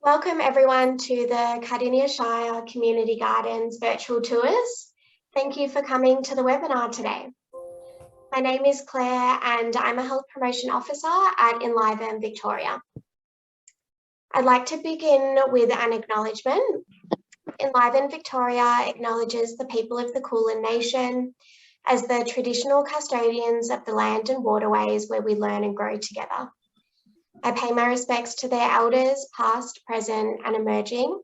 Welcome everyone to the Cardinia Shire Community Gardens virtual tours. Thank you for coming to the webinar today. My name is Claire and I'm a Health Promotion Officer at Enliven, Victoria. I'd like to begin with an acknowledgement. Enliven, Victoria acknowledges the people of the Kulin Nation as the traditional custodians of the land and waterways where we learn and grow together. I pay my respects to their elders, past, present and emerging,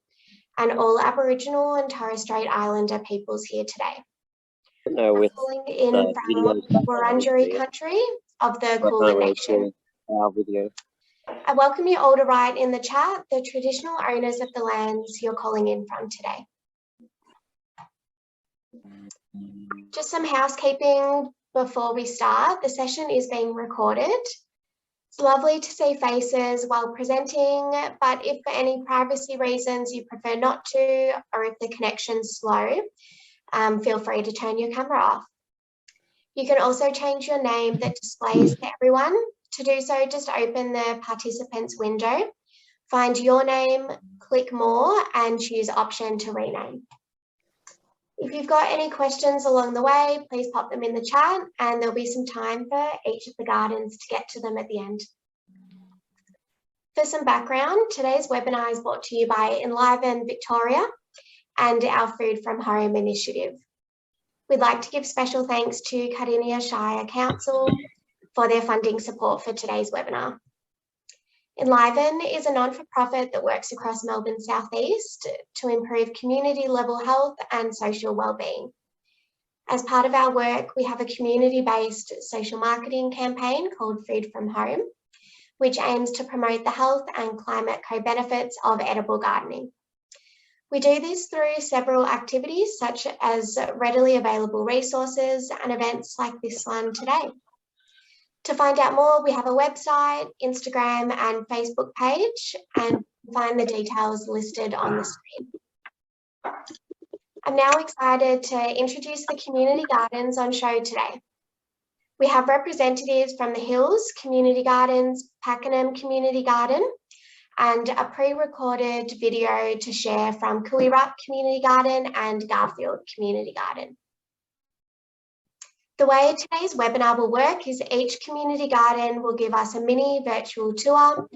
and all Aboriginal and Torres Strait Islander peoples here today. I'm calling in from Wurundjeri country of the Kulin Nation. I welcome you all to write in the chat the traditional owners of the lands you're calling in from today. Just some housekeeping before we start. The session is being recorded. It's lovely to see faces while presenting, but if for any privacy reasons you prefer not to, or if the connection's slow, feel free to turn your camera off. You can also change your name that displays to everyone. To do so, just open the participants window, find your name, click more and choose option to rename. If you've got any questions along the way, please pop them in the chat and there'll be some time for each of the gardens to get to them at the end. For some background, today's webinar is brought to you by Enliven Victoria and our Food from Home initiative. We'd like to give special thanks to Cardinia Shire Council for their funding support for today's webinar. Enliven is a non-for-profit that works across Melbourne's southeast to improve community level health and social wellbeing. As part of our work, we have a community-based social marketing campaign called Food from Home, which aims to promote the health and climate co-benefits of edible gardening. We do this through several activities such as readily available resources and events like this one today. To find out more, we have a website, Instagram and Facebook page, and find the details listed on the screen. I'm now excited to introduce the community gardens on show today. We have representatives from the Hills Community Gardens, Pakenham Community Garden, and a pre-recorded video to share from Kooweerup Community Garden and Garfield Community Garden. The way today's webinar will work is each community garden will give us a mini virtual tour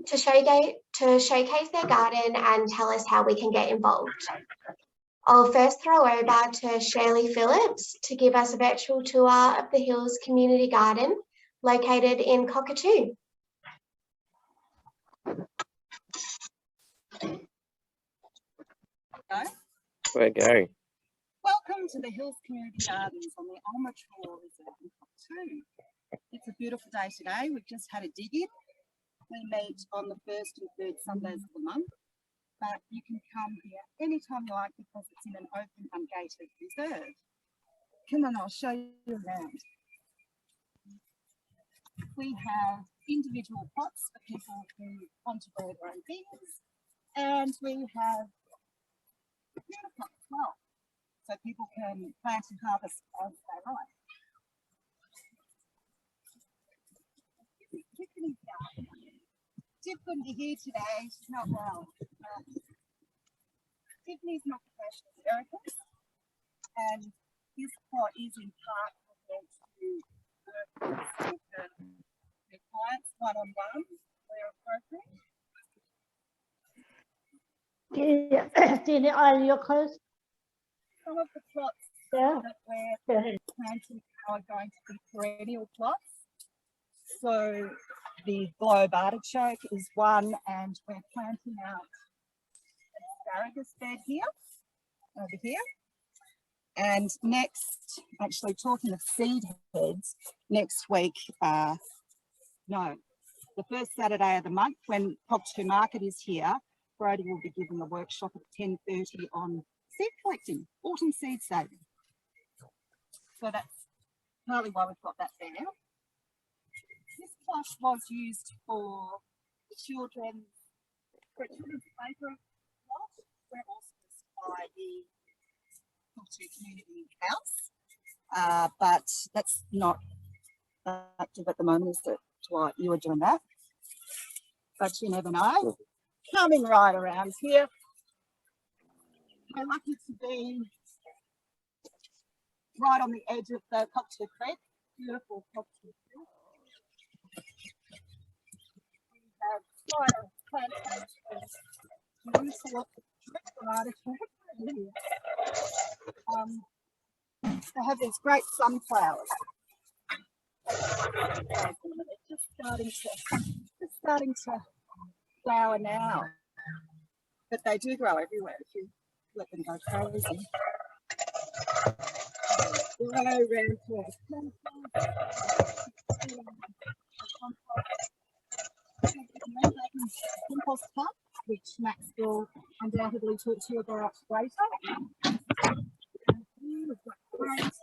to showcase their garden and tell us how we can get involved. I'll first throw over to Shirley Phillipps to give us a virtual tour of the Hills Community Garden located in Cockatoo. We're going. Welcome to the Hills Community Gardens on the Almatraw Reserve in Cockatoo. It's a beautiful day today. We've just had a dig-in. We meet on the first and third Sundays of the month, but you can come here anytime you like because it's in an open, ungated reserve. Come on, I'll show you around. We have individual pots for people who want to grow their own things, and we have beautiful pots as well, so people can plant and harvest as they like. Tiffany's here today. She's not well. Tiffany's an occupational therapist, and this pot is in part for them to work with their clients one-on-one where appropriate. Do you iron your clothes? Some of the plots that we're planting are going to be perennial plots. So the globe artichoke is one, and we're planting out an asparagus bed here, over here. And next, actually talking of seed heads, next week, the first Saturday of the month when Cockatoo Market is here, Brody will be giving a workshop at 10:30 on seed collecting, autumn seed saving. So that's partly why we've got that there. This plot was used for children's playground plot. We're also by the Cockatoo Community House, but that's not active at the moment, is that why you were doing that? But you never know. coming right around here. We're lucky to be right on the edge of the Cocktail Creek. Beautiful Cocktail Creek. We have cider, plantains, beautiful they have these great sunflowers. They're just starting to flower now, but they do grow everywhere if you let them go crazy. Grow around here. Compost cup, which Max will undoubtedly talk to you about later. We've got great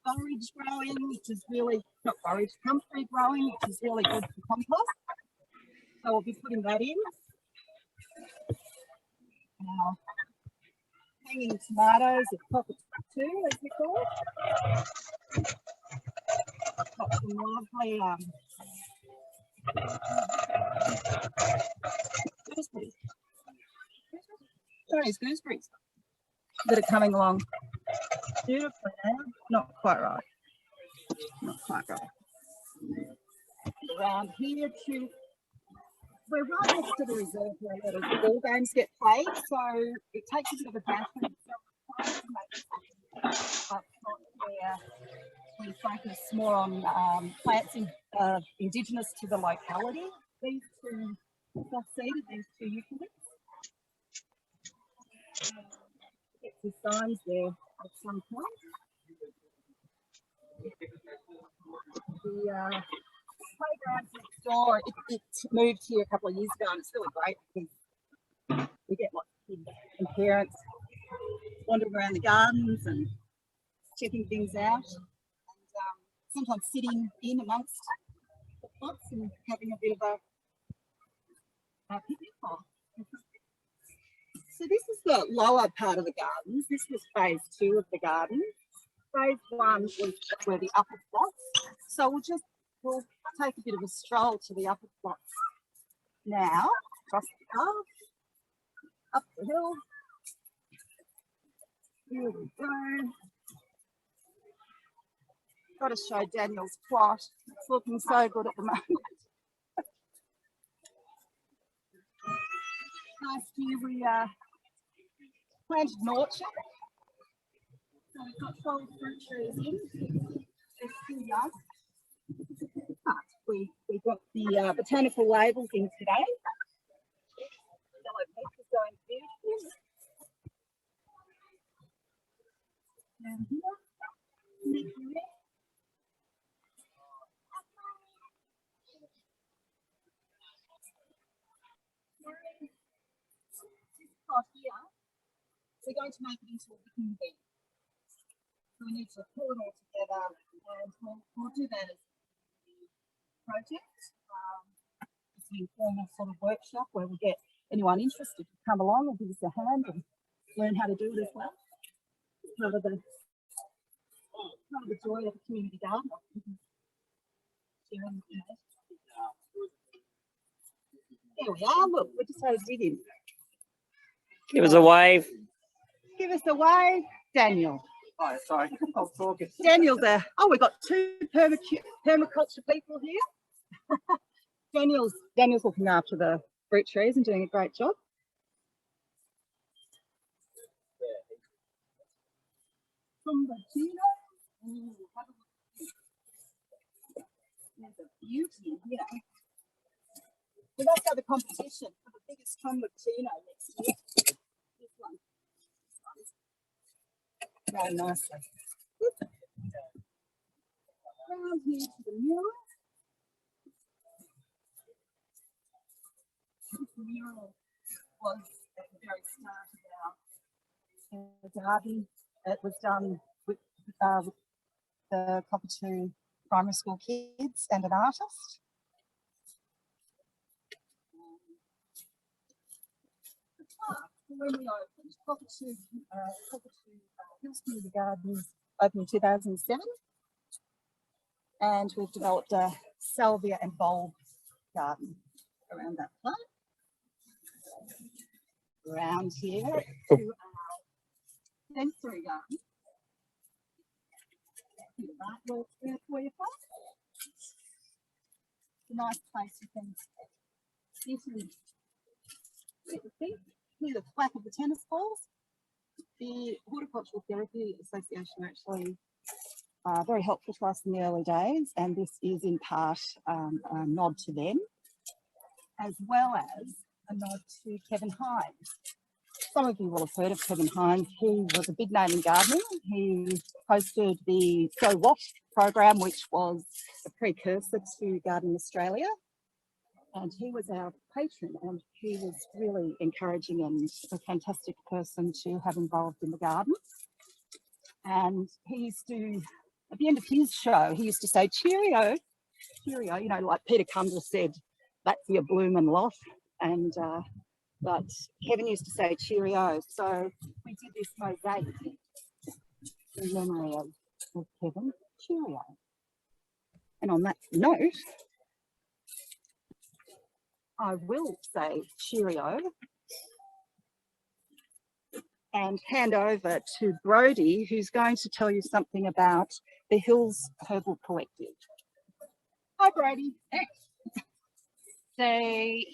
forage growing, which is really, not forage, comfrey growing, which is really good for compost. So we'll be putting that in. Now, hanging tomatoes at pocket 2, as we call it. Got some lovely gooseberries. Chinese gooseberries that are coming along beautifully now. Not quite right. Not quite right. Around here too. We're right next to the reserve where a lot of ball games get played, so it takes a bit of a battery. Where we focus more on plants indigenous to the locality. These two self-seeded, these two eucalypts. Get some signs there at some point. The playground next door, it moved here a couple of years ago, and it's really great because we get lots of kids and parents wandering around the gardens and checking things out, and sometimes sitting in amongst the plots and having a bit of a picnic. So this is the lower part of the gardens. This was phase 2 of the garden. Phase 1 was where the upper plots. So we'll take a bit of a stroll to the upper plots now. Across the path, up the hill. Here we go. Got to show Daniel's plot. It's looking so good at the moment. Last year we planted an orchard. So we've got 12 fruit trees in. They're still young. But we got the botanical labels in today. Yellow peach is going beautifully. Down here. This plot here, we're going to make it into a picking bin. So we need to pull it all together, and we'll do that as a project. It's an informal sort of workshop where we'll get anyone interested to come along and give us a hand and learn how to do it as well. It's part of the joy of a community garden. There we are. Look, we just had a dig in. Give us a wave. Give us a wave, Daniel. Oh, sorry, I was talking. Daniel's there. Oh, we've got 2 permaculture people here. Daniel's looking after the fruit trees and doing a great job. From the Gino. There's a beauty here. So that's our competition for the biggest Kooweerup next year. This one. Very nicely. Around here to the mural. This mural was at the very start of our garden. It was done with the Cockatoo primary school kids and an artist. When we opened, Cockatoo Hills Community Gardens opened in 2007, and we've developed a salvia and bulb garden around that plant. around here to our sensory garden. That works there for you, folks. It's a nice place you can sit and get your feet. Here's the flat of the tennis balls. The Horticultural Therapy Association are actually very helpful to us in the early days, and this is in part a nod to them, as well as a nod to Kevin Hines. Some of you will have heard of Kevin Hines. He was a big name in gardening. He hosted the So What program, which was a precursor to Gardening Australia. And he was our patron, and he was really encouraging and a fantastic person to have involved in the garden. And he used to, at the end of his show, he used to say, cheerio, cheerio, you know, like Peter Cumber said, that's your bloomin' lot. And but Kevin used to say cheerio. So we did this mosaic in memory of Kevin, cheerio. And on that note, I will say cheerio and hand over to Brodie, who's going to tell you something about the Hills Herbal Collective. Hi, Brodie. Thanks. So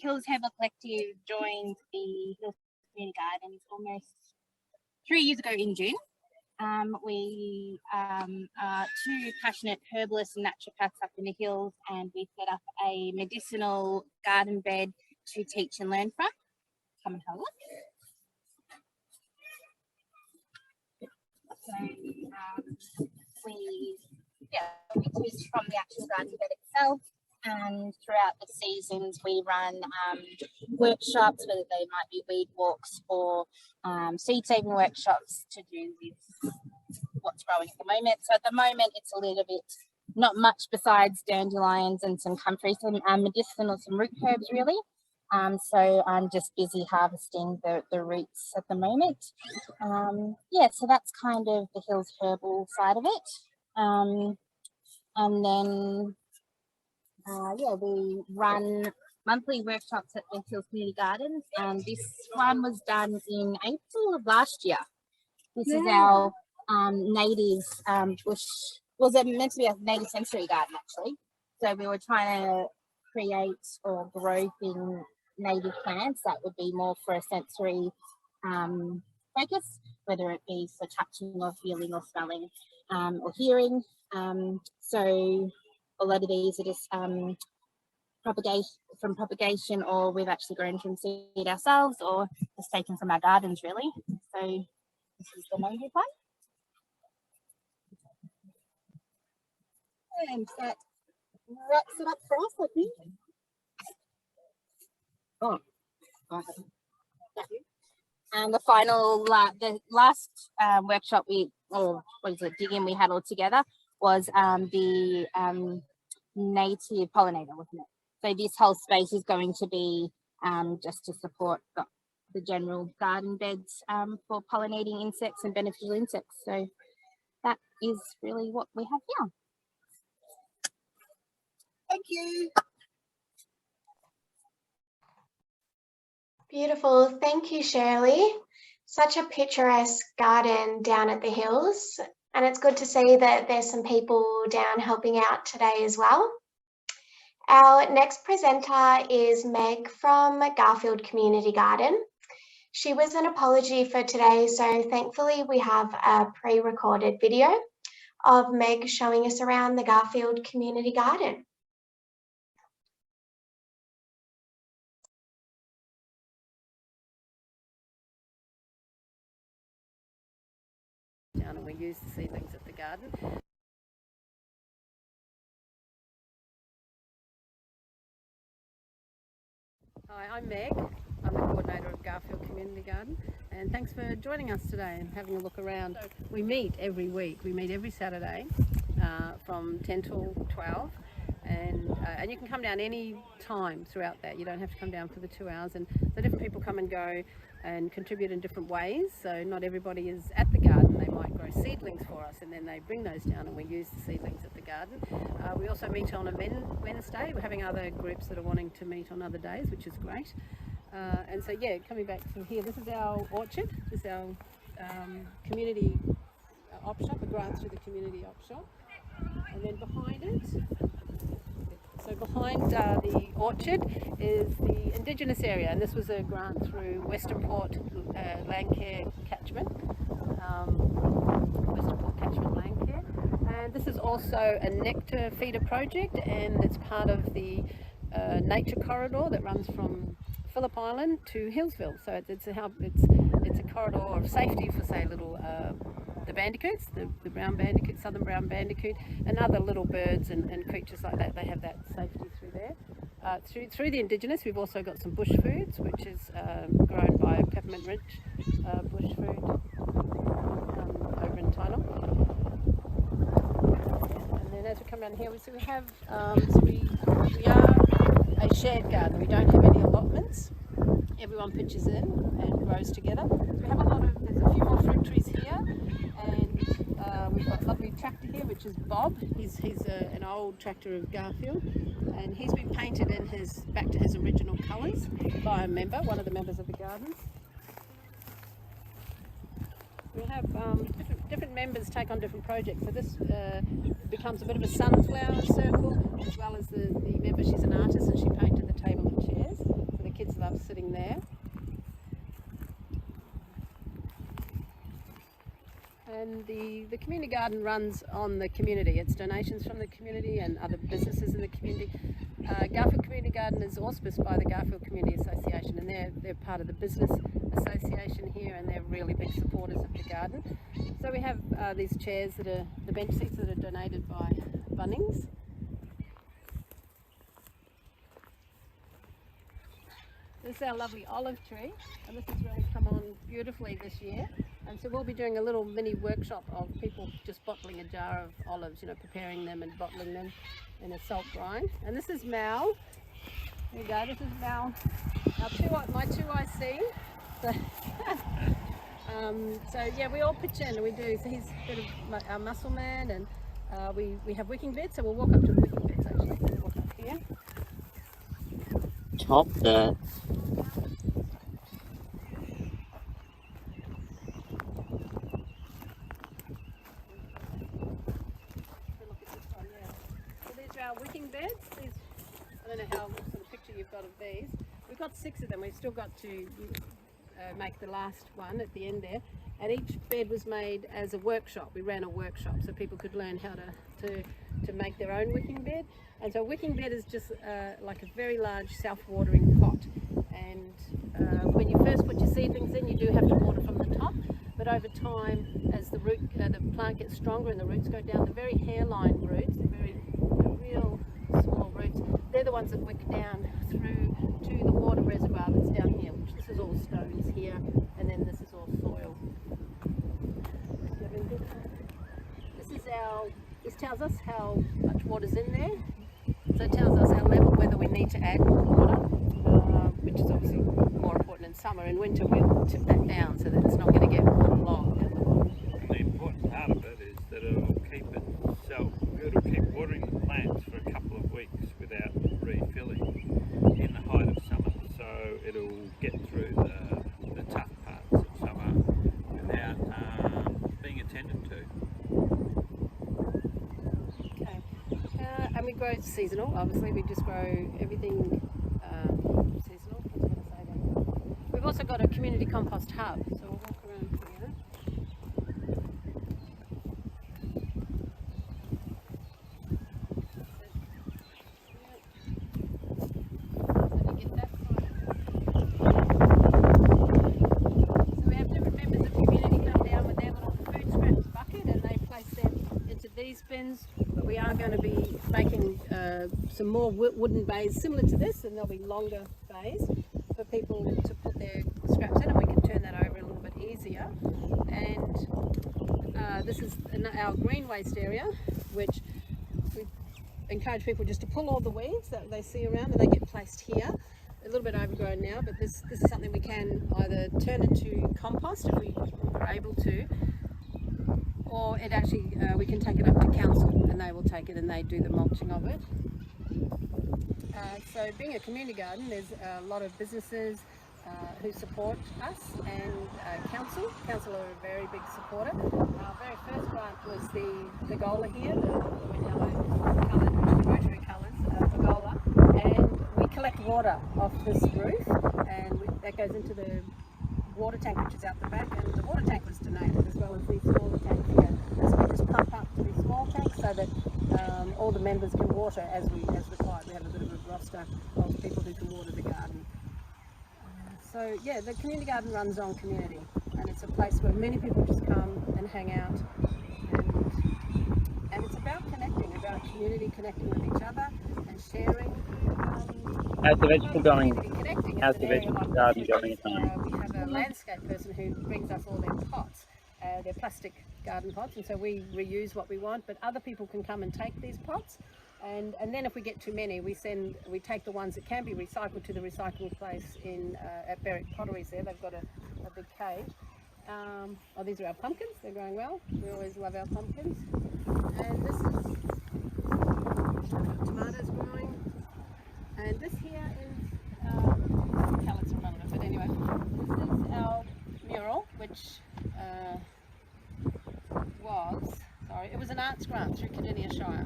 Hills Herbal Collective joined the Hills Community Gardens almost 3 years ago in June. We are two passionate herbalists and naturopaths up in the hills, and we set up a medicinal garden bed to teach and learn from. Come and have a look. So we teach from the actual garden bed itself, and throughout the seasons we run workshops, whether they might be weed walks or seed saving workshops to do with what's growing at the moment. So at the moment it's a little bit, not much besides dandelions and some comfrey, some medicinal, some root herbs really. So I'm just busy harvesting the roots at the moment. Yeah, so that's kind of the Hills Herbal side of it. And then yeah, we run monthly workshops at the Hills Community Gardens, and this one was done in April of last year. This is our native bush, was it meant to be a native sensory garden actually? So we were trying to create or grow in native plants that would be more for a sensory focus, whether it be for touching or feeling or smelling or hearing. So a lot of these are just propagation, or we've actually grown from seed ourselves, or just taken from our gardens really. So this is the native one. And that wraps it up for us, I think. Oh, I haven't. And the final, the last workshop dig-in we had all together was the native pollinator, wasn't it? So this whole space is going to be just to support the general garden beds for pollinating insects and beneficial insects. So that is really what we have here. Thank you. Beautiful. Thank you, Shirley. Such a picturesque garden down at the hills. And it's good to see that there's some people down helping out today as well. Our next presenter is Meg from Garfield Community Garden. She was an apology for today, so thankfully we have a pre-recorded video of Meg showing us around the Garfield Community Garden. And we use the seedlings at the garden. Hi, I'm Meg. I'm the coordinator of Garfield Community Garden, and thanks for joining us today and having a look around. We meet every week. We meet every Saturday from 10 till 12, and you can come down any time throughout that. You don't have to come down for the 2 hours, and so different people come and go and contribute in different ways. So not everybody is at the garden. They might grow seedlings for us, and then they bring those down and we use the seedlings at the garden. We also meet on a Wednesday. We're having other groups that are wanting to meet on other days, which is great. And so yeah, coming back from here, this is our orchard. This is our community op shop, a grant through the community op shop. And then behind it, so behind the orchard is the Indigenous area, and this was a grant through Western Port Land Care Catchment, Western Port Catchment Land Care. And this is also a nectar feeder project, and it's part of the nature corridor that runs from Phillipps Island to Hillsville. So it's a corridor of safety for, say, little the bandicoots, the brown bandicoot, southern brown bandicoot, and other little birds and creatures like that. They have that safety through there. Through the Indigenous, we've also got some bush foods, which is grown by Peppermint Ridge bush food over in Thailand. And then as we come down here, we have we are a shared garden. We don't have any allotments. Everyone pitches in and grows together. We have there's a few more fruit trees here, and we've got a lovely tractor here, which is Bob. He's an old tractor of Garfield, and he's been painted in back to his original colours by a member, one of the members of the gardens. We have different members take on different projects. So this becomes a bit of a sunflower circle, as well as the member. She's an artist, and she painted the table and chairs. So the kids love sitting there. And the community garden runs on the community. It's donations from the community and other businesses in the community. Garfield Community Garden is auspiced by the Garfield Community Association, and they're part of the business association here, and they're really big supporters of the garden. So we have these chairs that are the bench seats that are donated by Bunnings. This is our lovely olive tree, and this has really come on beautifully this year. And so we'll be doing a little mini workshop of people just bottling a jar of olives, preparing them and bottling them in a salt brine. And this is Mal. There you go, this is Mal, my 2IC. So yeah, we all pitch in, and we do. So he's a bit of our muscle man, and we have wicking beds, so we'll walk up to the wicking beds actually. We'll walk up here. Top that. Wicking beds. I don't know how sort of picture you've got of these. We've got 6 of them. We've still got to make the last one at the end there. And each bed was made as a workshop. We ran a workshop so people could learn how to make their own wicking bed. And so a wicking bed is just like a very large self-watering pot. And when you first put your seedlings in, you do have to water from the top. But over time, as the plant gets stronger and the roots go down, the very hairline roots, the real small roots, they're the ones that wick down through to the water reservoir that's down here, which this is all stones here, and then this is all soil. This tells us how much water's in there. So it tells us our level, whether we need to add more water, which is obviously more important in summer. In winter we'll tip that down so that it's not going to get waterlogged at the bottom. And the important part of it is that it'll keep watering the plants for a couple of weeks without refilling in the height of summer. So it'll get through the tough parts of summer without being attended to. And we grow seasonal, obviously. We just grow everything seasonal. I was going to say that. We've also got a community compost hub, so we'll walk around here. So we have different members of the community come down with their little food scraps bucket, and they place them into these bins. But we are going to be making some more wooden bays similar to this, and there'll be longer bays for people to put their scraps in, and we can turn that over a little bit easier. And this is our green waste area, which we encourage people just to pull all the weeds that they see around, and they get placed here. A little bit overgrown now, but this is something we can either turn into compost if we are able to, or it actually we can take it up to council, and they will take it and they do the mulching of it. So being a community garden, there's a lot of businesses, who support us, and council. Council are a very big supporter. Our very first grant was the Gola here, the yellow coloured rotary colours, the Gola, and we collect water off this roof, and that goes into the water tank which is out the back, and the water tank was donated as well as these smaller tanks here. So we just pump up to these small tanks so that all the members can water as required. We have a bit of a roster of people who can water the garden. So yeah, the community garden runs on community, and it's a place where many people just come and hang out, and it's about connecting, about community connecting with each other and sharing. How's the vegetable going? Connecting. How's the vegetable garden going at the moment? We have a landscape person who brings us all their pots. They're plastic garden pots, and so we reuse what we want, but other people can come and take these pots, and then if we get too many, we take the ones that can be recycled to the recycling place in at Berwick Potteries. There they've got a big cage. Oh, these are our pumpkins. They're growing well. We always love our pumpkins. And this is tomatoes growing, and this here is pallets in front of it, but anyway, this is our mural, which it was an arts grant through Cardinia Shire,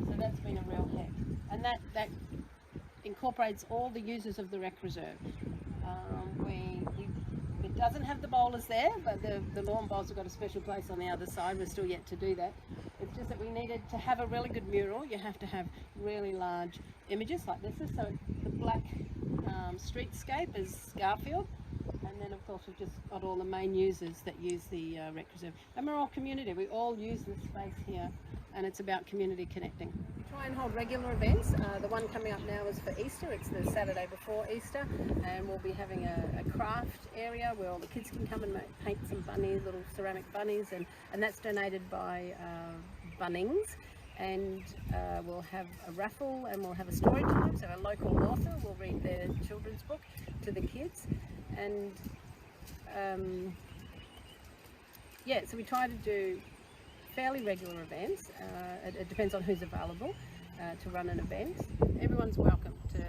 so that's been a real hit, and that incorporates all the users of the rec reserve. It doesn't have the bowlers there, but the lawn bowls have got a special place on the other side. We're still yet to do that. It's just that we needed to have a really good mural. You have to have really large images like this is. So the black streetscape is Garfield, and then of course we've just got all the main users that use the rec reserve, and we're all community. We all use this space here, and it's about community connecting. We try and hold regular events. The one coming up now is for Easter. It's the Saturday before Easter, and we'll be having a craft area where all the kids can come and paint some bunnies, little ceramic bunnies, and that's donated by Bunnings. And we'll have a raffle, and we'll have a story time, so a local author will read their children's book to the kids. And yeah, so we try to do fairly regular events. It depends on who's available to run an event. Everyone's welcome to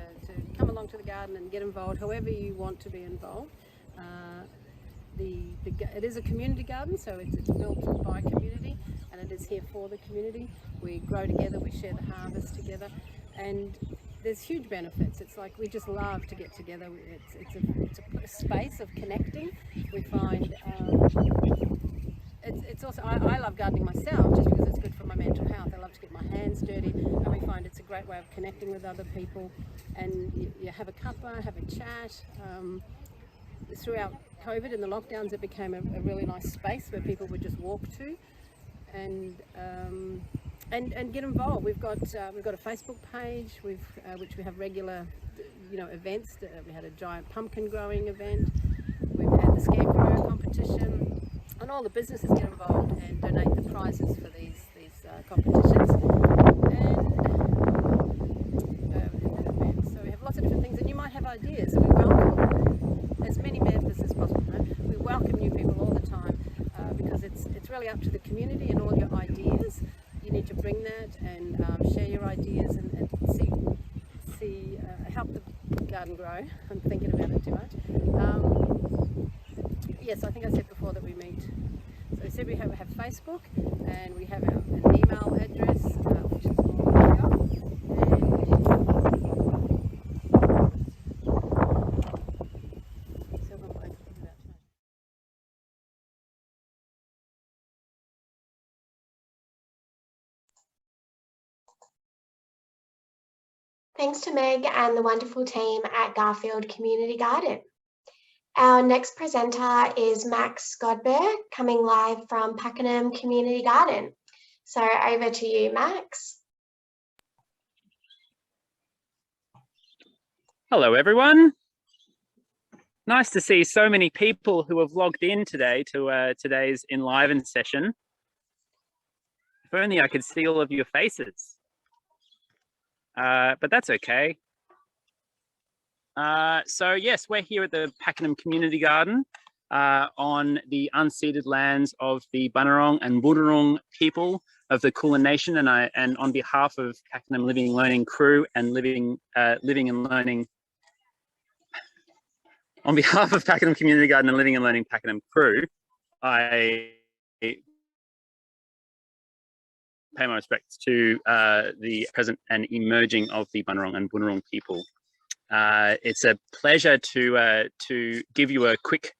come along to the garden and get involved, however you want to be involved. It is a community garden, so it's built by community, and it is here for the community. We grow together, we share the harvest together, and there's huge benefits. It's like we just love to get together. It's a space of connecting. We find it's also, I love gardening myself just because it's good for my mental health. I love to get my hands dirty, and we find it's a great way of connecting with other people, and you have a cuppa, have a chat. Throughout COVID and the lockdowns, it became a really nice space where people would just walk to and get involved. We've got a Facebook page which we have regular events. We had a giant pumpkin growing event. We've had the scarecrow competition, and all the businesses get involved and donate the prizes for these competitions. And so we have lots of different things, and you might have ideas. So we welcome as many members as possible. Right? We welcome new people all the time because it's really up to the community and all your ideas. You need to bring that and share your ideas and see help the garden grow. I'm thinking about it too much. Yes, I think I said before that we meet. So we said we have Facebook, and we have an email address, which is all here. Thanks to Meg and the wonderful team at Garfield Community Garden. Our next presenter is Max Godber, coming live from Pakenham Community Garden. So over to you, Max. Hello, everyone. Nice to see so many people who have logged in today to today's Enliven session. If only I could see all of your faces. But that's okay. So yes, we're here at the Pakenham Community Garden on the unceded lands of the Bunurong and Wurrung people of the Kulin Nation, and on behalf of Pakenham Living and Learning crew and living and learning On behalf of Pakenham Community Garden and Living and Learning Pakenham crew, I pay my respects to the present and emerging of the Bunurong and Boonwurrung people. It's a pleasure to give you a quick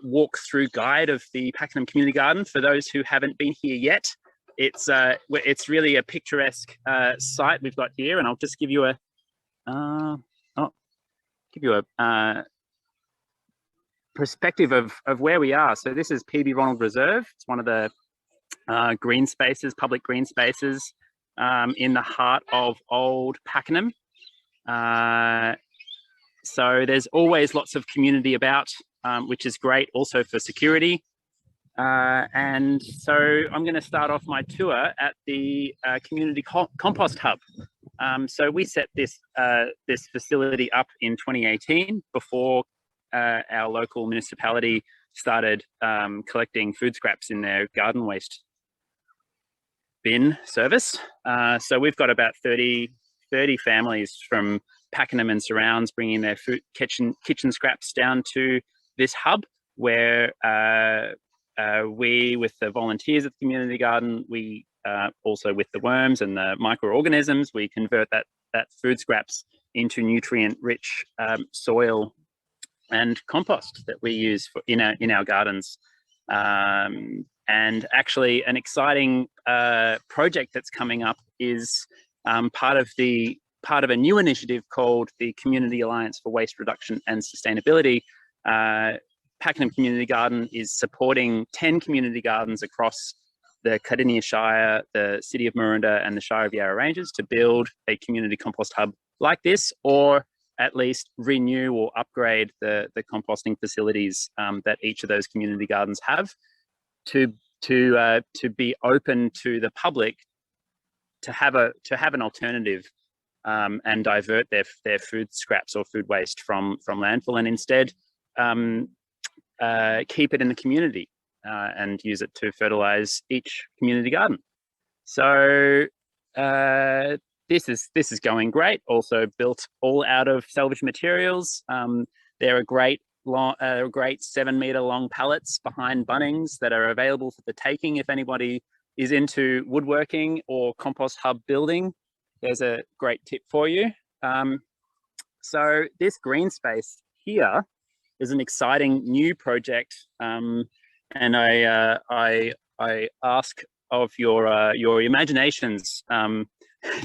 walk-through guide of the Pakenham Community Garden for those who haven't been here yet. It's really a picturesque site we've got here, and I'll just give you a perspective of where we are. So this is PB Ronald Reserve. It's one of the green spaces, public green spaces in the heart of old Pakenham. So there's always lots of community about, which is great also for security. And so I'm going to start off my tour at the community compost hub. So we set this facility up in 2018 before our local municipality started collecting food scraps in their garden waste bin service. So we've got about 30 families from Pakenham and surrounds bringing their food kitchen scraps down to this hub, where we, with the volunteers at the community garden, we also with the worms and the microorganisms, we convert that food scraps into nutrient-rich soil and compost that we use in our gardens. And actually, an exciting project that's coming up is part of a new initiative called the Community Alliance for Waste Reduction and Sustainability. Pakenham Community Garden is supporting 10 community gardens across the Cardinia Shire, the City of Maroondah and the Shire of Yarra Ranges to build a community compost hub like this, or at least renew or upgrade the composting facilities that each of those community gardens have to be open to the public to have an alternative and divert their food scraps or food waste from landfill, and instead keep it in the community and use it to fertilize each community garden. So this is going great. Also built all out of salvage materials. There are great 7-meter long pallets behind Bunnings that are available for the taking if anybody is into woodworking or compost hub building. There's a great tip for you. So this green space here is an exciting new project, and I ask of your imaginations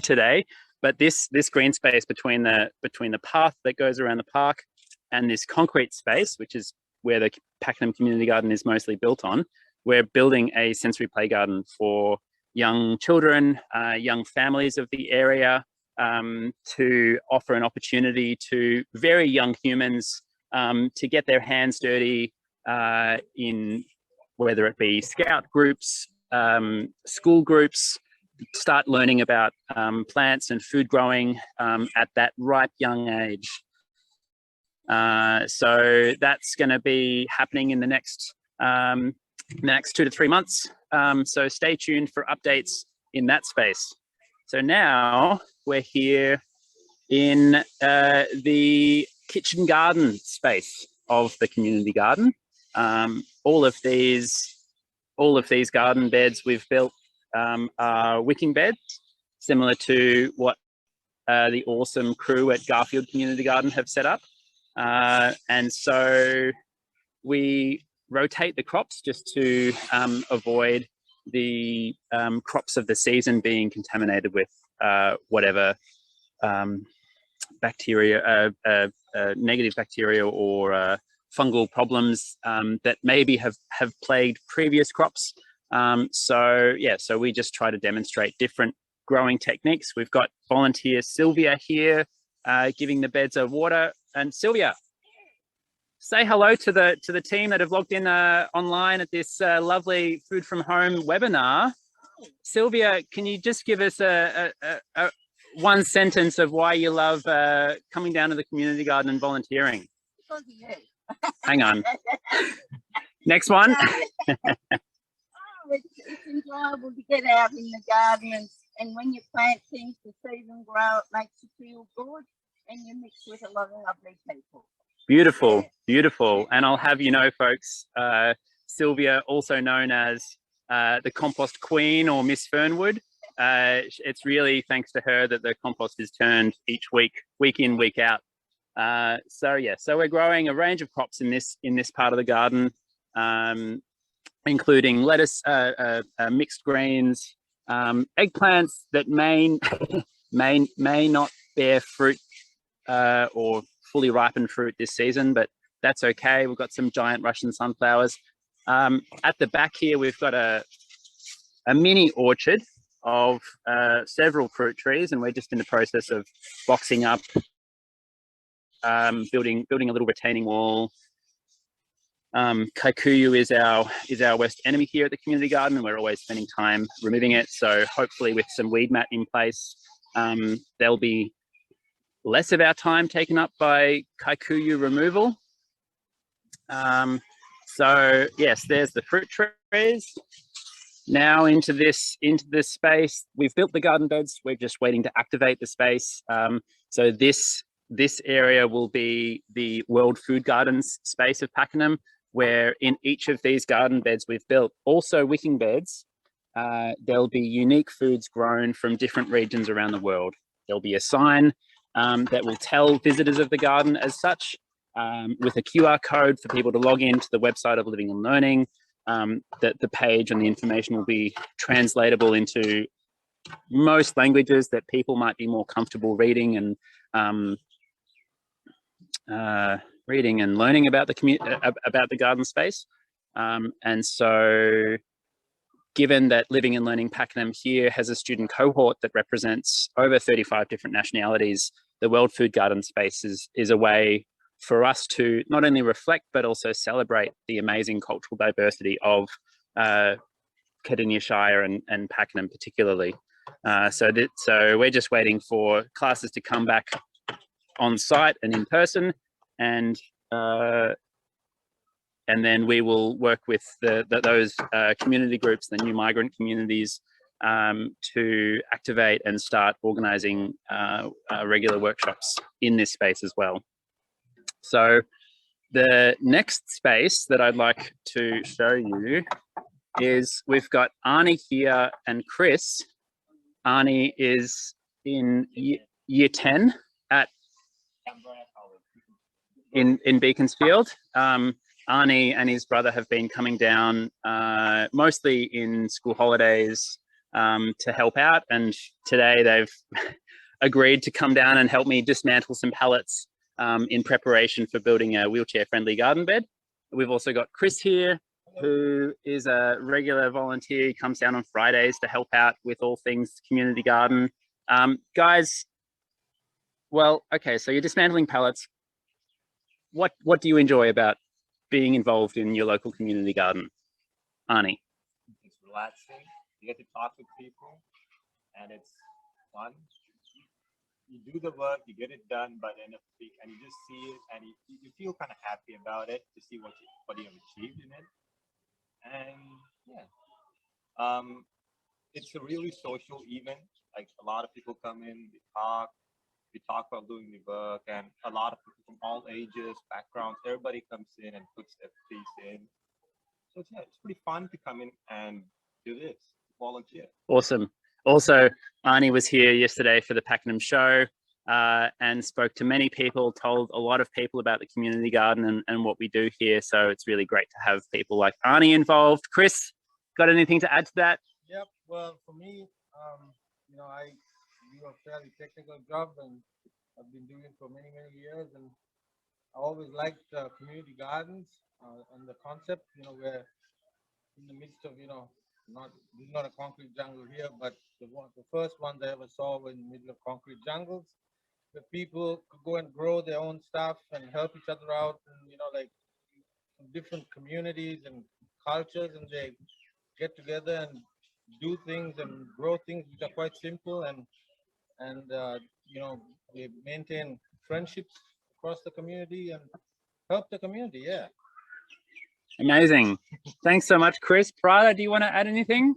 today. But this green space between the path that goes around the park and this concrete space, which is where the Pakenham Community Garden is mostly built on, we're building a sensory play garden for young children, young families of the area, to offer an opportunity to very young humans to get their hands dirty in whether it be scout groups, school groups, start learning about plants and food growing at that ripe young age. So that's going to be happening in the next 2 to 3 months. So stay tuned for updates in that space. So now we're here in the kitchen garden space of the community garden. All of these garden beds we've built are wicking beds, similar to what the awesome crew at Garfield Community Garden have set up. And so we rotate the crops just to avoid the crops of the season being contaminated with whatever bacteria, negative bacteria or fungal problems that maybe have plagued previous crops. So we just try to demonstrate different growing techniques. We've got volunteer Sylvia here giving the beds a water. And Sylvia, say hello to the team that have logged in online at this lovely Food from Home webinar. Sylvia, can you just give us a one sentence of why you love coming down to the community garden and volunteering? Because of you. Hang on. Next one. It's enjoyable to get out in the garden, and when you plant things to see them grow, it makes you feel good, and you mix with a lot of lovely people. Beautiful, beautiful. And I'll have you know, folks, Sylvia, also known as the compost queen or Miss Fernwood. It's really thanks to her that the compost is turned each week, week in, week out. So yeah, so we're growing a range of crops in this part of the garden, including lettuce, mixed greens, eggplants that may not bear fruit or fully ripened fruit this season, but that's okay. We've got some giant Russian sunflowers. At the back here, we've got a mini orchard of several fruit trees, and we're just in the process of boxing up, building a little retaining wall. Kikuyu is our worst enemy here at the community garden, and we're always spending time removing it. So hopefully with some weed mat in place, there'll be less of our time taken up by Kikuyu removal. So yes, there's the fruit trees. Now into this space, we've built the garden beds. We're just waiting to activate the space. So this area will be the World Food Gardens space of Pakenham, where in each of these garden beds we've built, also wicking beds, there'll be unique foods grown from different regions around the world. There'll be a sign that will tell visitors of the garden as such, with a QR code for people to log into the website of Living and Learning. That the page and the information will be translatable into most languages that people might be more comfortable reading and learning about the garden space. And so given that Living and Learning Pakenham here has a student cohort that represents over 35 different nationalities, the World Food Garden space is a way for us to not only reflect, but also celebrate the amazing cultural diversity of Cardinia Shire and Pakenham particularly. So we're just waiting for classes to come back on site and in person, and then we will work with those community groups, the new migrant communities, to activate and start organising regular workshops in this space as well. So the next space that I'd like to show you is we've got Arnie here and Chris. Arnie is in year 10 in Beaconsfield. Arnie and his brother have been coming down mostly in school holidays to help out, and today they've agreed to come down and help me dismantle some pallets in preparation for building a wheelchair-friendly garden bed. We've also got Chris here, who is a regular volunteer. He comes down on Fridays to help out with all things community garden. Guys, well, okay, so you're dismantling pallets. What do you enjoy about being involved in your local community garden? Arnie? It's relaxing. You get to talk with people, and it's fun. You do the work, you get it done by the end of the week, and you just see it, and you feel kind of happy about it to see what you have achieved in it. And yeah, it's a really social event. Like, a lot of people come in, we talk about doing the work, and a lot of people from all ages, backgrounds, everybody comes in and puts their piece in. So it's pretty fun to come in and do this, volunteer. Awesome. Also, Arnie was here yesterday for the Pakenham show and spoke to many people, told a lot of people about the community garden and what we do here. So it's really great to have people like Arnie involved. Chris, got anything to add to that? Yep. Well, for me, I do a fairly technical job, and I've been doing it for many, many years. And I always liked community gardens and the concept. We're in the midst of, not a concrete jungle here, but the first ones I ever saw were in the middle of concrete jungles, where people could go and grow their own stuff and help each other out, and like different communities and cultures, and they get together and do things and grow things which are quite simple, and they maintain friendships across the community and help the community. Yeah. Amazing. Thanks so much, Chris. Prada, do you want to add anything?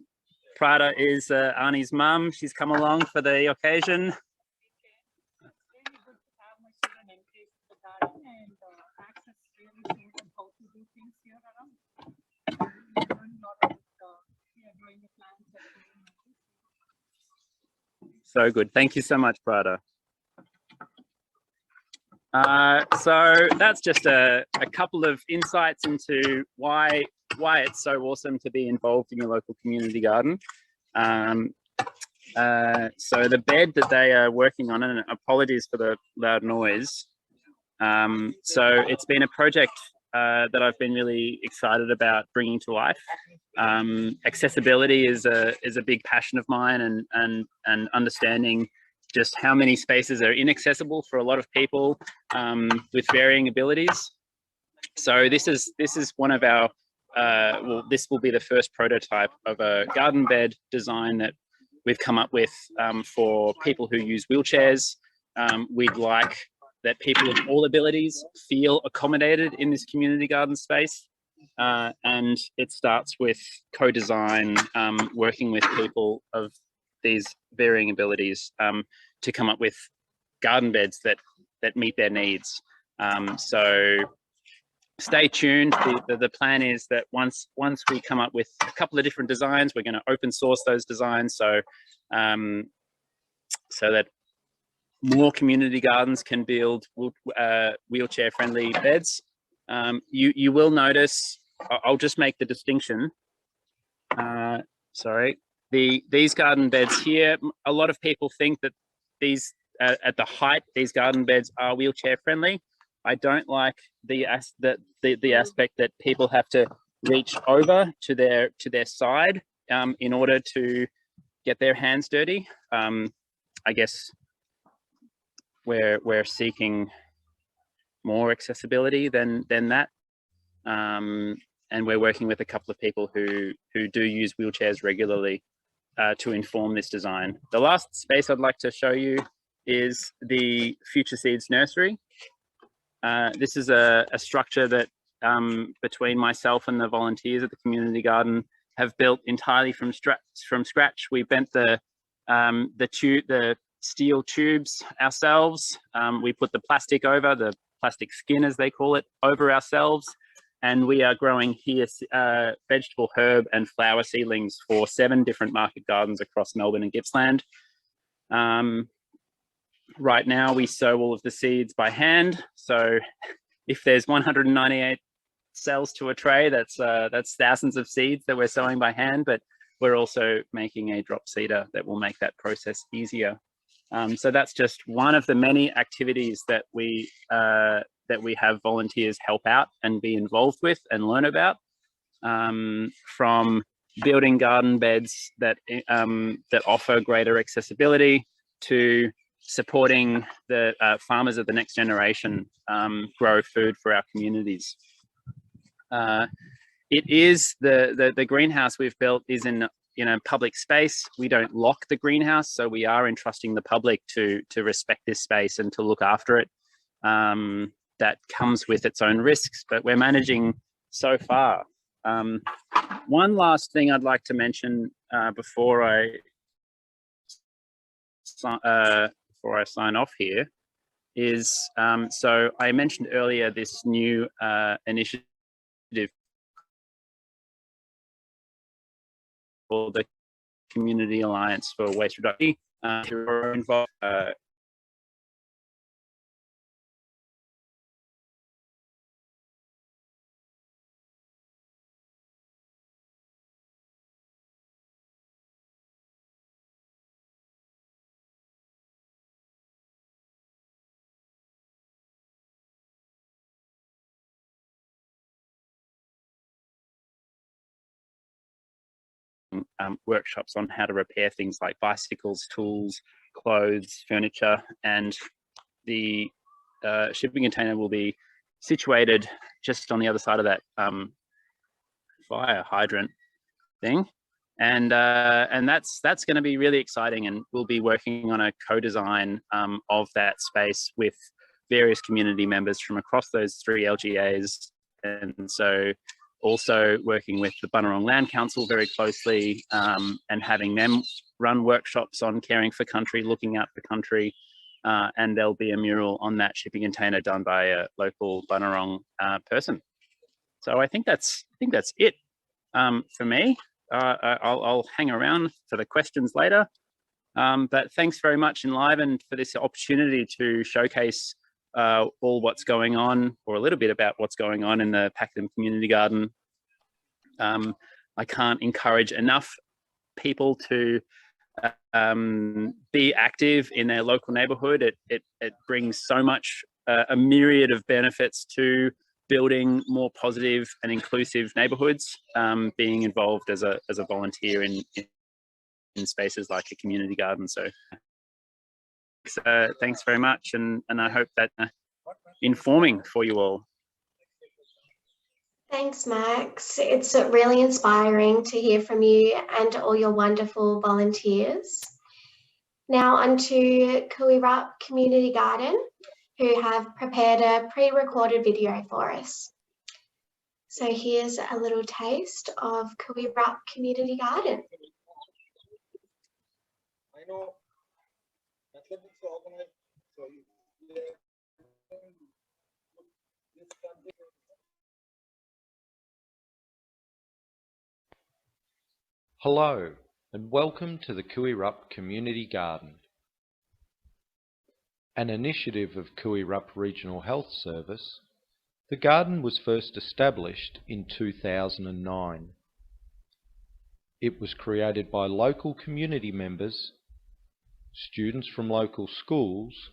Prada is Arnie's mum. She's come along for the occasion. It's really good to have my children engaged with the garden, and So good. Thank you so much, Prada. So that's just a couple of insights into why it's so awesome to be involved in your local community garden. So the bed that they are working on, and apologies for the loud noise. So it's been a project that I've been really excited about bringing to life. Accessibility is a big passion of mine, and understanding just how many spaces are inaccessible for a lot of people with varying abilities. So this is one of our well, this will be the first prototype of a garden bed design that we've come up with for people who use wheelchairs. We'd like that people of all abilities feel accommodated in this community garden space. And it starts with co-design, working with people of these varying abilities to come up with garden beds that meet their needs. So stay tuned. The plan is that once we come up with a couple of different designs, we're going to open source those designs so that more community gardens can build wheelchair friendly beds. You will notice, I'll just make the distinction. Sorry, these garden beds here, a lot of people think that these at the height, these garden beds are wheelchair friendly. I don't like the aspect that people have to reach over to their side in order to get their hands dirty. I guess we're seeking more accessibility than that, and we're working with a couple of people who do use wheelchairs regularly to inform this design. The last space I'd like to show you is the Future Seeds Nursery. This is a structure that between myself and the volunteers at the community garden have built entirely from scratch. We bent the steel tubes ourselves. We put the plastic over, the plastic skin as they call it, over ourselves, and we are growing here vegetable, herb and flower seedlings for 7 different market gardens across Melbourne and Gippsland. Right now we sow all of the seeds by hand, so if there's 198 cells to a tray, that's thousands of seeds that we're sowing by hand, but we're also making a drop seeder that will make that process easier. So that's just one of the many activities that we have volunteers help out and be involved with and learn about, from building garden beds that offer greater accessibility to supporting the farmers of the next generation grow food for our communities. It is the greenhouse we've built is in a public space. We don't lock the greenhouse, so we are entrusting the public to respect this space and to look after it. That comes with its own risks, but we're managing so far. One last thing I'd like to mention before I sign off here is, so I mentioned earlier this new initiative called the Community Alliance for Waste Reduction. Who are involved workshops on how to repair things like bicycles, tools, clothes, furniture, and the shipping container will be situated just on the other side of that fire hydrant thing, and that's going to be really exciting, and we'll be working on a co-design of that space with various community members from across those 3 LGAs, and so also working with the Bunurong Land Council very closely, and having them run workshops on caring for country, looking out for country, and there'll be a mural on that shipping container done by a local Bunurong person. So I think that's it for me. I'll hang around for the questions later, But thanks very much, Enliven, for this opportunity to showcase all what's going on, or a little bit about what's going on in the Pakenham Community Garden. I can't encourage enough people to be active in their local neighbourhood. It brings so much, a myriad of benefits to building more positive and inclusive neighbourhoods, being involved as a volunteer in spaces like a community garden. So thanks very much, and I hope that informing for you all. Thanks, Max. It's really inspiring to hear from you and all your wonderful volunteers. Now on to Kooweerup Community Garden, who have prepared a pre-recorded video for us. So here's a little taste of Kooweerup Community Garden. I know athletics organized, so Hello and welcome to the Kooweerup Community Garden. An initiative of Kooweerup Regional Health Service, the garden was first established in 2009. It was created by local community members, students from local schools,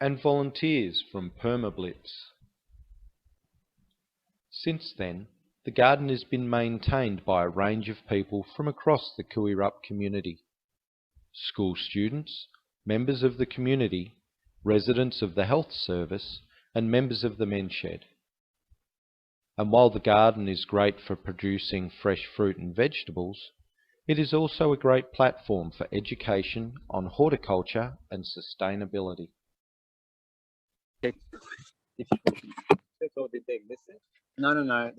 and volunteers from Permablitz. Since then, the garden has been maintained by a range of people from across the Kooweerup community. School students, members of the community, residents of the health service, and members of the men's shed. And while the garden is great for producing fresh fruit and vegetables, it is also a great platform for education on horticulture and sustainability. No,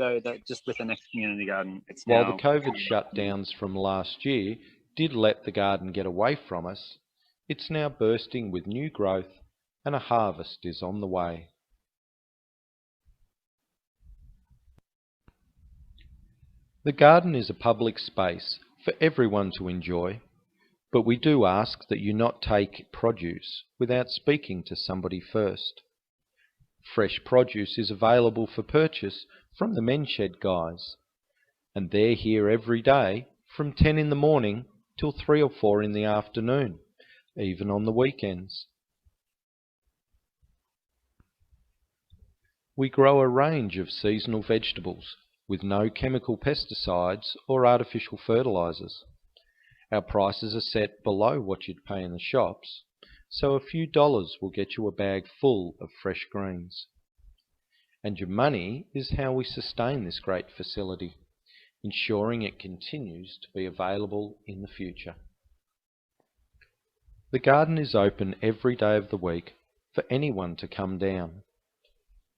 just with the next community garden. It's While now... the COVID shutdowns from last year did let the garden get away from us, it's now bursting with new growth and a harvest is on the way. The garden is a public space for everyone to enjoy, but we do ask that you not take produce without speaking to somebody first. Fresh produce is available for purchase from the men's shed guys, and they're here every day from 10 in the morning till 3 or 4 in the afternoon, even on the weekends. We grow a range of seasonal vegetables with no chemical pesticides or artificial fertilizers. Our prices are set below what you'd pay in the shops, so a few dollars will get you a bag full of fresh greens. And your money is how we sustain this great facility, ensuring it continues to be available in the future. The garden is open every day of the week for anyone to come down.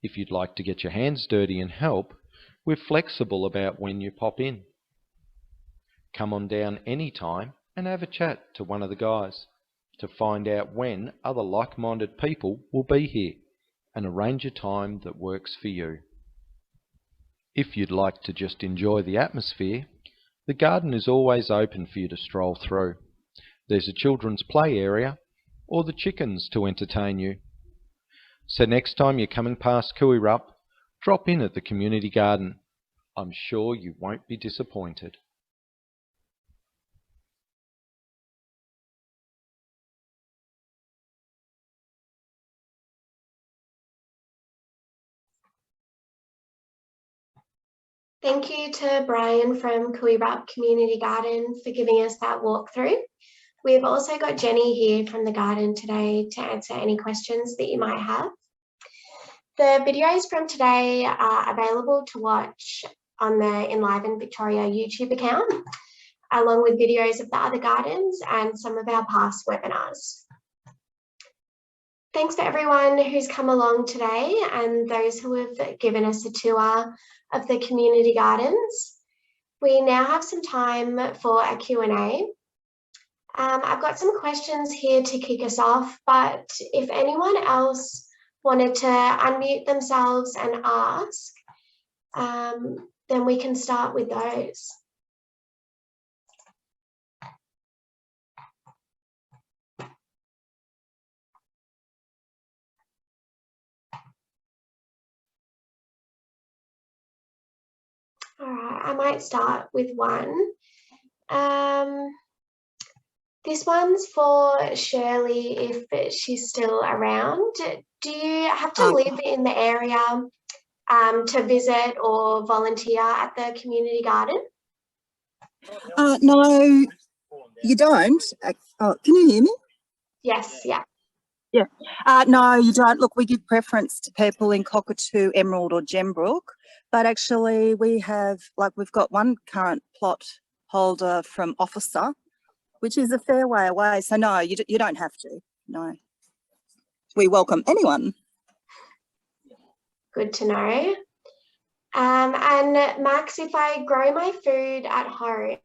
If you'd like to get your hands dirty and help, we're flexible about when you pop in. Come on down any time and have a chat to one of the guys to find out when other like-minded people will be here and arrange a time that works for you. If you'd like to just enjoy the atmosphere, the garden is always open for you to stroll through. There's a children's play area or the chickens to entertain you. So next time you're coming past Kooweerup, drop in at the community garden. I'm sure you won't be disappointed. Thank you to Brian from Kooweerup Community Garden for giving us that walkthrough. We've also got Jenny here from the garden today to answer any questions that you might have. The videos from today are available to watch on the Enliven Victoria YouTube account, along with videos of the other gardens and some of our past webinars. Thanks to everyone who's come along today and those who have given us a tour of the community gardens. We now have some time for a Q&A. I've got some questions here to kick us off, but if anyone else wanted to unmute themselves and ask, then we can start with those. All right, I might start with one. This one's for Shirley, if she's still around. Do you have to live in the area to visit or volunteer at the community garden? No, you don't. Can you hear me? Yes, yeah. Yeah. No, you don't. Look, we give preference to people in Cockatoo, Emerald or Gembrook, but actually we've got one current plot holder from Officer, which is a fair way away. So no, you don't have to. No. We welcome anyone. Good to know. And Max, if I grow my food at home,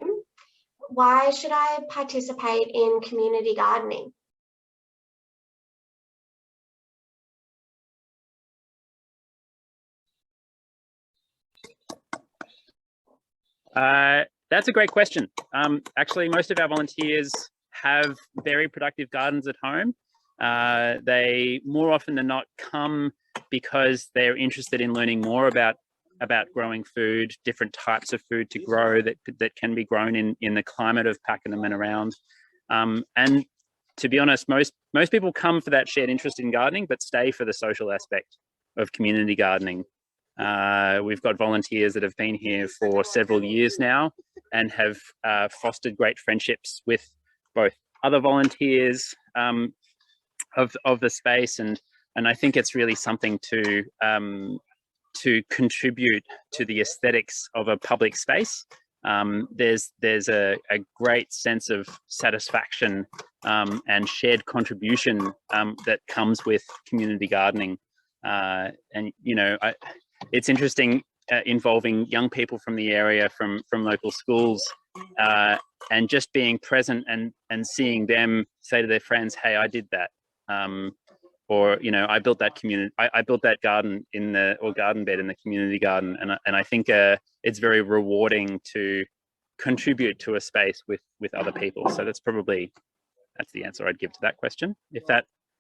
why should I participate in community gardening? That's a great question. Actually, most of our volunteers have very productive gardens at home. They more often than not come because they're interested in learning more about growing food, different types of food to grow that can be grown in the climate of Pakenham and around. And to be honest, most people come for that shared interest in gardening, but stay for the social aspect of community gardening. We've got volunteers that have been here for several years now and have fostered great friendships with both other volunteers of the space, and I think it's really something to contribute to the aesthetics of a public space. There's a great sense of satisfaction and shared contribution that comes with community gardening, and you know, it's interesting involving young people from the area, from local schools, and just being present and seeing them say to their friends, "Hey, I did that," or you know, I built that I built that garden garden bed in the community garden, and I think it's very rewarding to contribute to a space with other people. So that's the answer I'd give to that question.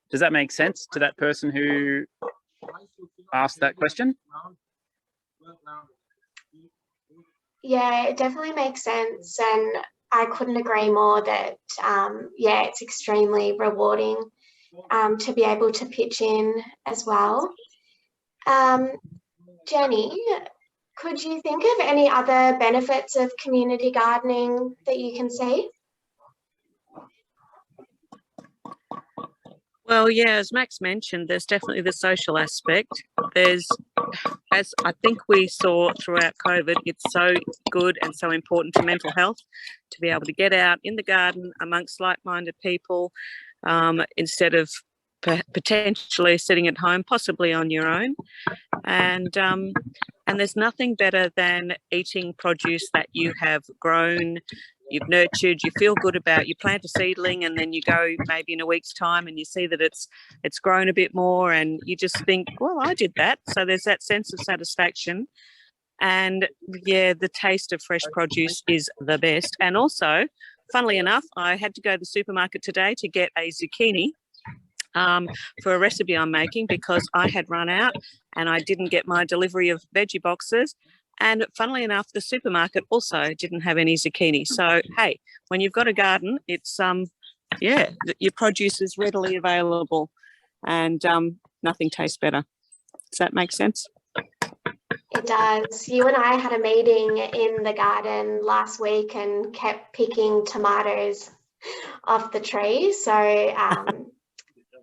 Does that make sense to that person who asked that question? Yeah, it definitely makes sense, and I couldn't agree more that yeah, it's extremely rewarding to be able to pitch in as well. Jenny, could you think of any other benefits of community gardening that you can see? Well, yeah, as Max mentioned, there's definitely the social aspect. There's, as I think we saw throughout COVID, it's so good and so important to mental health to be able to get out in the garden amongst like-minded people, instead of potentially sitting at home, possibly on your own. And there's nothing better than eating produce that you have grown, you've nurtured, you feel good about. You plant a seedling and then you go maybe in a week's time and you see that it's grown a bit more, and you just think, well, I did that. So there's that sense of satisfaction. And yeah, the taste of fresh produce is the best. And also, funnily enough, I had to go to the supermarket today to get a zucchini for a recipe I'm making, because I had run out and I didn't get my delivery of veggie boxes. And funnily enough, the supermarket also didn't have any zucchini. So, hey, when you've got a garden, it's, yeah, your produce is readily available, and nothing tastes better. Does that make sense? It does. You and I had a meeting in the garden last week and kept picking tomatoes off the tree. So,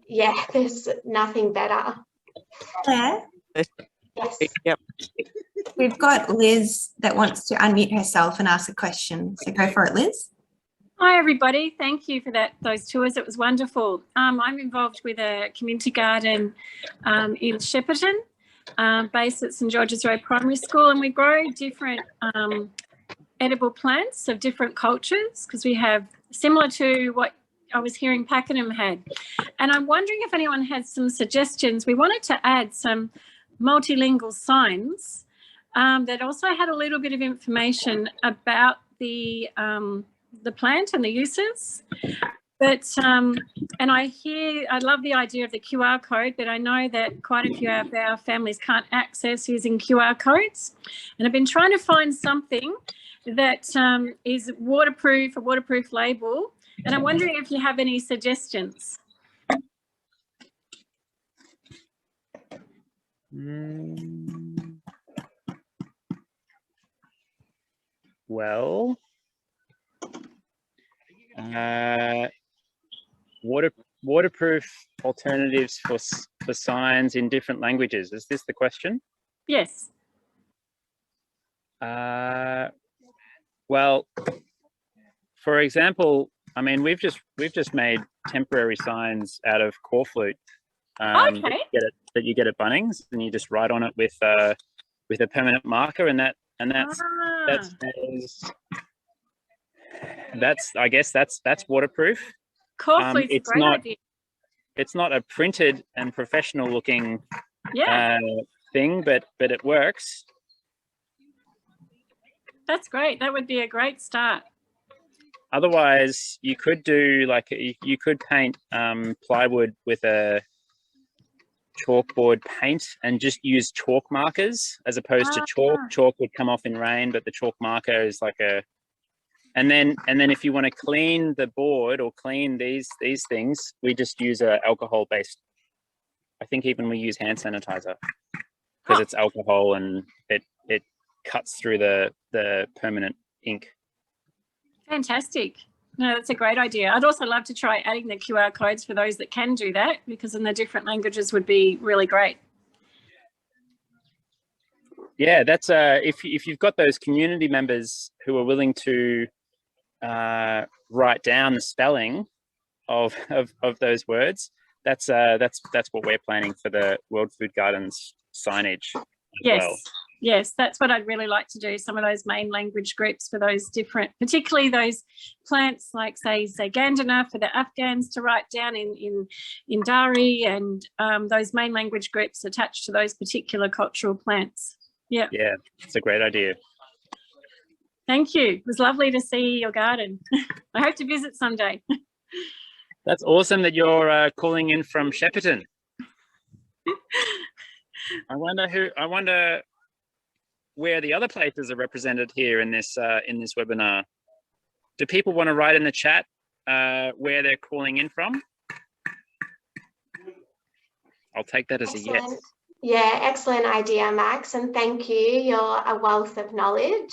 yeah, there's nothing better. Claire? Yes. Yep. We've got Liz that wants to unmute herself and ask a question. So go for it, Liz. Hi, everybody. Thank you for those tours. It was wonderful. I'm involved with a community garden in Shepparton, based at St George's Road Primary School, and we grow different edible plants of different cultures, because we have, similar to what I was hearing Pakenham had. And I'm wondering if anyone has some suggestions. We wanted to add some multilingual signs that also had a little bit of information about the plant and the uses. But and I love the idea of the QR code, but I know that quite a few of our families can't access using QR codes. And I've been trying to find something that is waterproof, a waterproof label. And I'm wondering if you have any suggestions. Well, waterproof alternatives for signs in different languages. Is this the question? Yes. Well, for example, I mean, we've just made temporary signs out of corflute Okay. that you get at Bunnings, and you just write on it with a permanent marker, and that's I guess that's waterproof. Corflute's a great idea. It's not a printed and professional looking Yeah. thing, but it works. That's great. That would be a great start. Otherwise, you could do you could paint plywood with a chalkboard paint and just use chalk markers as opposed to chalk. Chalk would come off in rain, but the chalk marker is like a. And then if you want to clean the board or clean these things, we just use a alcohol based. I think even we use hand sanitizer because it's alcohol and it cuts through the permanent ink. Fantastic. No, that's a great idea. I'd also love to try adding the QR codes for those that can do that, because in the different languages would be really great. Yeah, that's if you've got those community members who are willing to write down the spelling of those words, that's what we're planning for the World Food Gardens signage as well. Yes, that's what I'd really like to do, some of those main language groups for those different, particularly those plants like, say Gandana for the Afghans to write down in Dari, and those main language groups attached to those particular cultural plants. Yeah. Yeah, it's a great idea. Thank you. It was lovely to see your garden. I hope to visit someday. That's awesome that you're calling in from Shepparton. I wonder where the other places are represented here in this webinar. Do people want to write in the chat where they're calling in from? I'll take that as a yes. Yeah, excellent idea, Max, and thank you. You're a wealth of knowledge.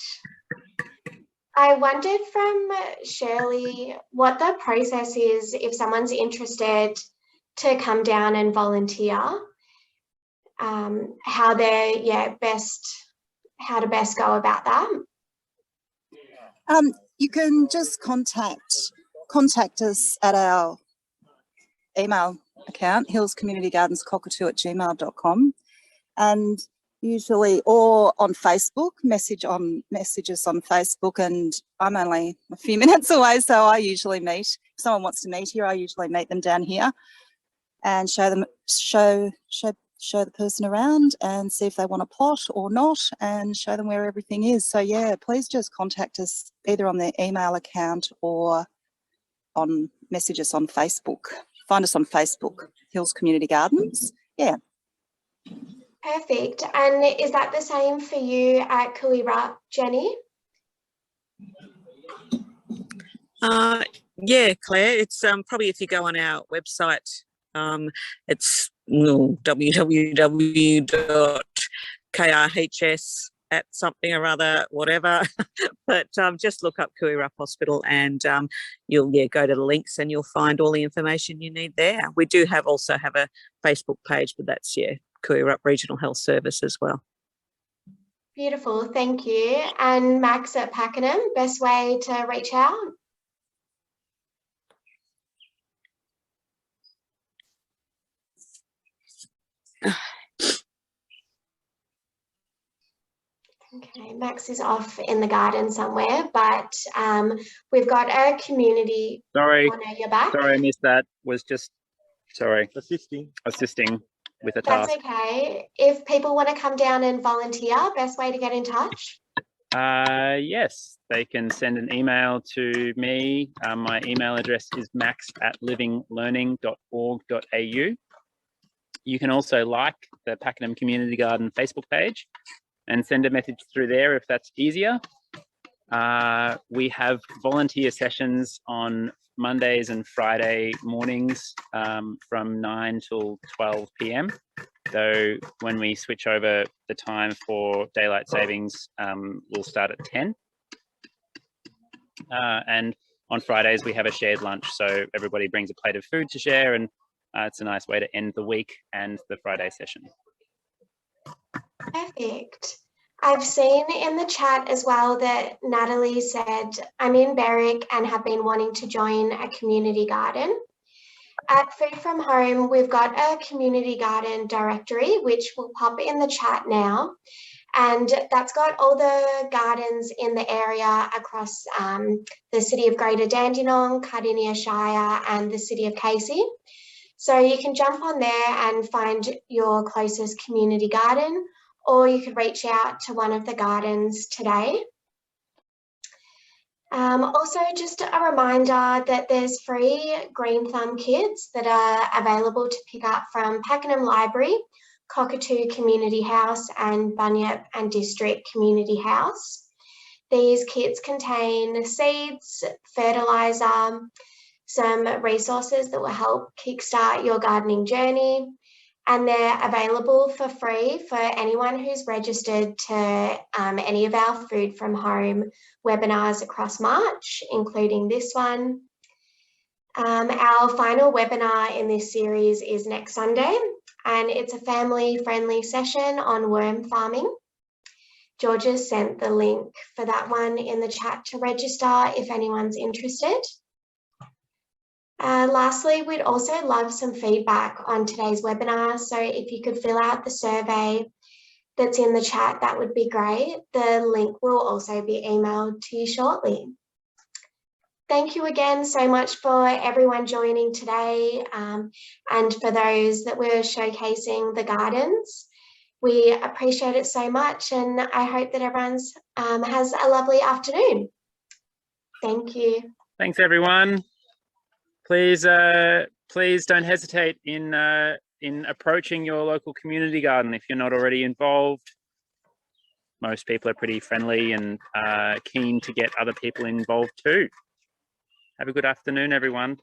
I wondered from Shirley what the process is if someone's interested to come down and volunteer, how to best go about that. You can just contact us at our email account, hillscommunitygardenscockatoo@gmail.com, and usually, or on Facebook, messages on Facebook, and I'm only a few minutes away, so I usually meet. If someone wants to meet here, I usually meet them down here and show the person around and see if they want a plot or not, and show them where everything is. So yeah, please just contact us either on the email account or on messages on Facebook. Find us on Facebook, Hills Community Gardens. Yeah. Perfect. And is that the same for you at Kooweerup, Jenny? Yeah, Claire, it's probably if you go on our website, it's www.krhs at something or other, whatever. But just look up Kooweerup Hospital and you'll go to the links and you'll find all the information you need there. We do also have a Facebook page, but that's Kooweerup Regional Health Service as well. Beautiful, thank you. And Max at Pakenham, best way to reach out? Okay, Max is off in the garden somewhere, but we've got a community. Sorry, you're back. Sorry, I missed that. Was just assisting with a task. That's okay. If people want to come down and volunteer, best way to get in touch? Yes, they can send an email to me. My email address is max@livinglearning.org.au. You can also like the Pakenham Community Garden Facebook page and send a message through there if that's easier. We have volunteer sessions on Mondays and Friday mornings from 9 till 12 p.m. So when we switch over the time for daylight savings, we'll start at 10. And on Fridays, we have a shared lunch. So everybody brings a plate of food to share, and it's a nice way to end the week and the Friday session. Perfect. I've seen in the chat as well that Natalie said, I'm in Berwick and have been wanting to join a community garden. At Food From Home, we've got a community garden directory, which will pop in the chat now. And that's got all the gardens in the area across the city of Greater Dandenong, Cardinia Shire, and the city of Casey. So you can jump on there and find your closest community garden, or you could reach out to one of the gardens today. Also, just a reminder that there's free Green Thumb kits that are available to pick up from Pakenham Library, Cockatoo Community House, and Bunyip and District Community House. These kits contain seeds, fertiliser, some resources that will help kickstart your gardening journey, and they're available for free for anyone who's registered to any of our Food From Home webinars across March, including this one. Our final webinar in this series is next Sunday, and it's a family-friendly session on worm farming. Georgia sent the link for that one in the chat to register if anyone's interested. Lastly, we'd also love some feedback on today's webinar. So if you could fill out the survey that's in the chat, that would be great. The link will also be emailed to you shortly. Thank you again so much for everyone joining today, and for those that were showcasing the gardens. We appreciate it so much, and I hope that everyone has a lovely afternoon. Thank you. Thanks, everyone. Please don't hesitate in approaching your local community garden if you're not already involved. Most people are pretty friendly and keen to get other people involved too. Have a good afternoon, everyone.